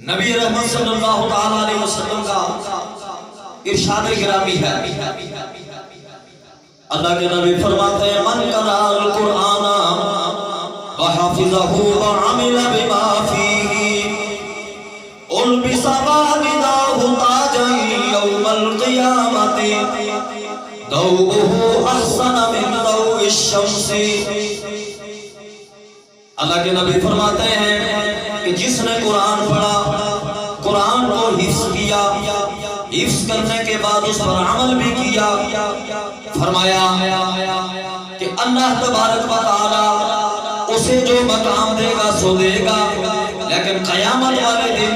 نبی رحمت صلی اللہ تعالیٰ علیہ وسلم کا ارشاد گرامی ہے، اللہ کے نبی فرماتے ہیں من قرأ القرآن وحفظہ وعمل بما فیہ البس والداہ تاجا یوم القیامت ضوءہ احسن من ضوء الشمس۔ اللہ کے نبی فرماتے ہیں کہ جس نے قرآن پڑھا، قرآن کو حفظ کیا، حفظ کرنے کے بعد اس پر عمل بھی کیا، فرمایا کہ اللہ تبارک و تعالی اسے جو مقام دے گا سو دے گا، لیکن قیامت والے دن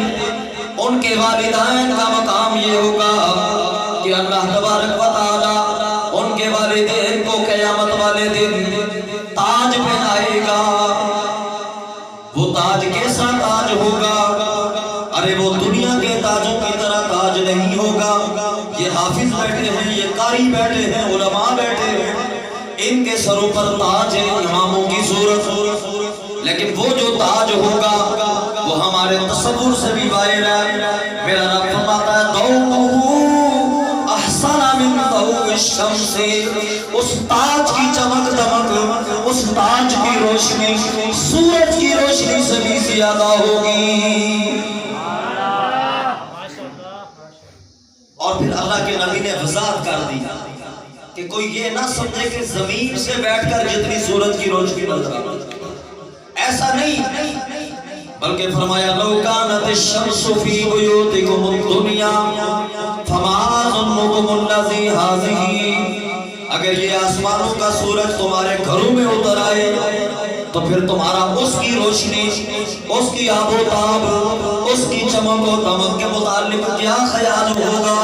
ان کے والدین کا مقام یہ ہوگا کہ اللہ تبارک و تعالی ان کے والدین کو قیامت والے دن تاج پہنائے گا۔ وہ تاج کیسا تاج ہوگا؟ ارے وہ دنیا کے تاجوں کی طرح تاج نہیں ہوگا۔ یہ حافظ بیٹھے ہیں، یہ قاری بیٹھے ہیں، علماء بیٹھے ہیں، ان کے سروں پر تاج ہے اماموں کی صورت، لیکن وہ جو تاج ہوگا وہ ہمارے تصور سے بھی باہر ہے۔ میرا رب فرماتا ہے ضوءہ احسن من ضوء الشمس، اس تاج کی چمک دمک، اس تاج کی روشنی سورج کی روشنی سے بھی زیادہ ہوگی۔ اور پھر اللہ کے نبی نے وضاحت کر دی کہ کوئی یہ نہ سمجھے کہ زمین سے بیٹھ کر جتنی سورج کی روشنی نظر آتی، ایسا نہیں، بلکہ فرمایا لو کانت الشمس فی بیوتکم الدنیا فما ظنکم الذی ھذہ، اگر یہ آسمانوں کا سورج تمہارے گھروں میں اتر آئے تو پھر تمہارا اس کی روشنی، اس کی آب و تاب، اس کی چمک و دمک کے متعلق کیا خیال ہوگا؟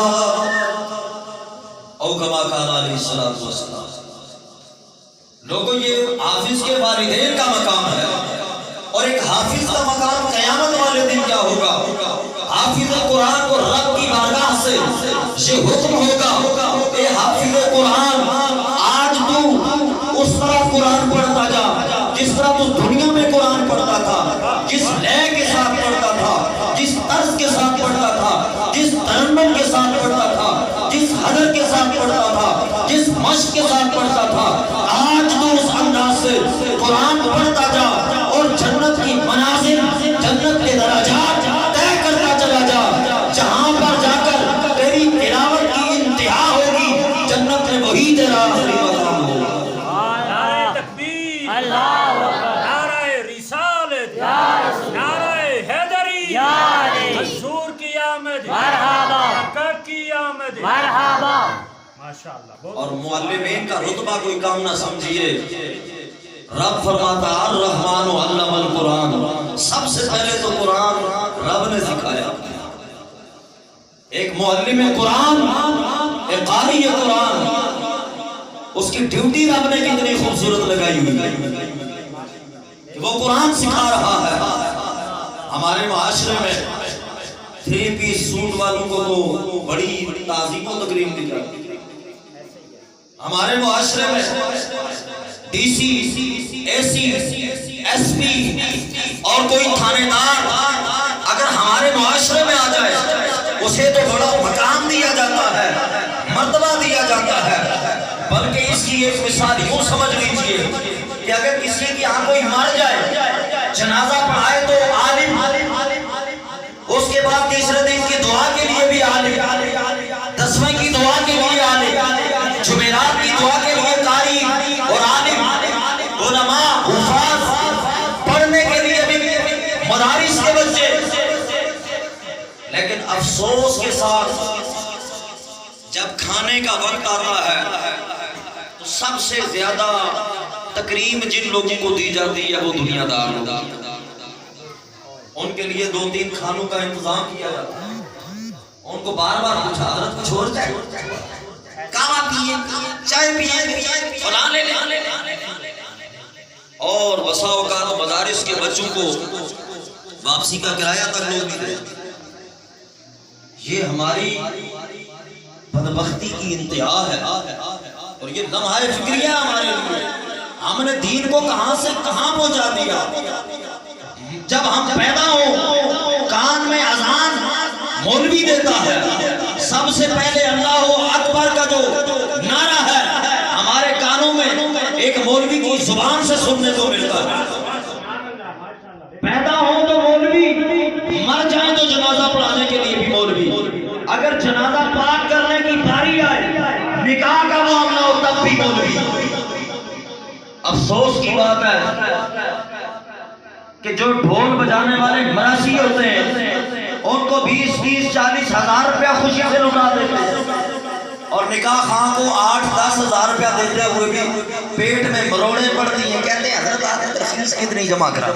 او کما قال علیہ السلام۔ لوگوں یہ حافظ کے والدین کا مقام ہے، اور ایک حافظ کا مقام قیامت والے دن کیا ہوگا؟ حافظ قرآن کو رب کی بارگاہ سے یہ حکم ہوگا، اے حافظ قرآن آج تو اس طرح قرآن پڑھتا جا جس طرح تو دنیا میں قرآن پڑھتا تھا، جس لے کے ساتھ پڑھتا تھا، جس طرز کے ساتھ پڑھتا تھا، جس ترنم کے ساتھ پڑھتا تھا، جس حضر کے ساتھ پڑھتا تھا، جس مشق کے ساتھ پڑھتا تھا، آج تو اس انداز سے قرآن پڑھتا جا اور جنت کی منازل، جنت کے درجات طے کرتا چلا جا۔ جہاں پر جا کر تیری تلاوت کی انتہا ہوگی، جنت میں وہی تیرا آخری مقام ہوگا۔ نعرہ تکبیر، نعرہ رسالت، نعرہ حیدری، حضور کی آمد، آقا کی آمد، ماشاءاللہ۔ اور معلمین کا رتبہ کوئی کام نہ سمجھیے۔ رب فرماتا الرحمن علم القرآن، سب سے پہلے تو قرآن رب نے سکھایا۔ ایک معلم قرآن، ایک قاری قرآن، اس کی ڈیوٹی رب نے کتنی خوبصورت لگائی ہوئی ہے کہ وہ قرآن سکھا رہا ہے۔ ہمارے معاشرے میں 3 پیس سوٹ والوں کو تو بڑی تعظیم و تکریم دی جاتی ہے۔ ہمارے معاشرے میں ڈی سی، اے سی، ایس پی اور کوئی تھانے دار اگر ہمارے معاشرے میں آ جائے اسے تو بڑا مقام دیا جاتا ہے، مرتبہ دیا جاتا ہے، بلکہ اس کی ایک مثال یوں سمجھ لیجئے کہ اگر کسی کی یہاں کوئی مر جائے، جنازہ پڑھائے تو عالم، اس کے بعد تیسرے دن کی دعا کے لیے بھی عالم، 10ویں کی دعا کے لیے عالم، جمعرات کی دعا کے لیے قاری اور عالم، علماء، حفاظ، پڑھنے کے لیے بھی مدارس کے بچے۔ لیکن افسوس کے ساتھ جب کھانے کا وقت آتا ہے تو سب سے زیادہ تکریم جن لوگوں کو دی جاتی ہے وہ دنیا دار لوگ، ان کے لیے 2-3 کھانوں کا انتظام کیا جاتا ہے، ان کو بار بار پوچھا حضرت کچھ اور چاہیے، کہوا پیئے، چائے پیئے، فلاں لے لیں، اور بسا اوقات مدارس کے بچوں کو واپسی کا کرایہ تک لوگ نہیں دے۔ یہ ہماری بدبختی کی انتہا ہے، اور یہ لمحہ فکریہ ہمارے لیے۔ ہم نے دین کو کہاں سے کہاں پہنچا دیا۔ جب ہم پیدا ہو کان میں دیتا ہے. سب سے پہلے اللہ اکبر کا جو نعرہ ہے ہمارے کانوں میں ایک مولوی کی زبان سے سننے کو ملتا ہے. پیدا ہو تو مولوی، مر جائیں تو جنازہ پڑھانے کے لیے بھی مولوی. اگر جنازہ پاک کرنے کی باری آئے، نکاح کا معاملہ ہو تب بھی مولوی. افسوس کی بات ہے کہ جو ڈھول بجانے والے مراسی ہوتے ہیں ان کو 20-40 ہزار روپیہ خوشی سے لٹا دیتے ہیں، اور نکاح خواہ کو 8-10 ہزار روپیہ دیتے ہوئے بھی پیٹ میں مروڑے پڑتی ہیں. کہتے ہیں حضرت آپ نے فیس کتنی جمع کرا؟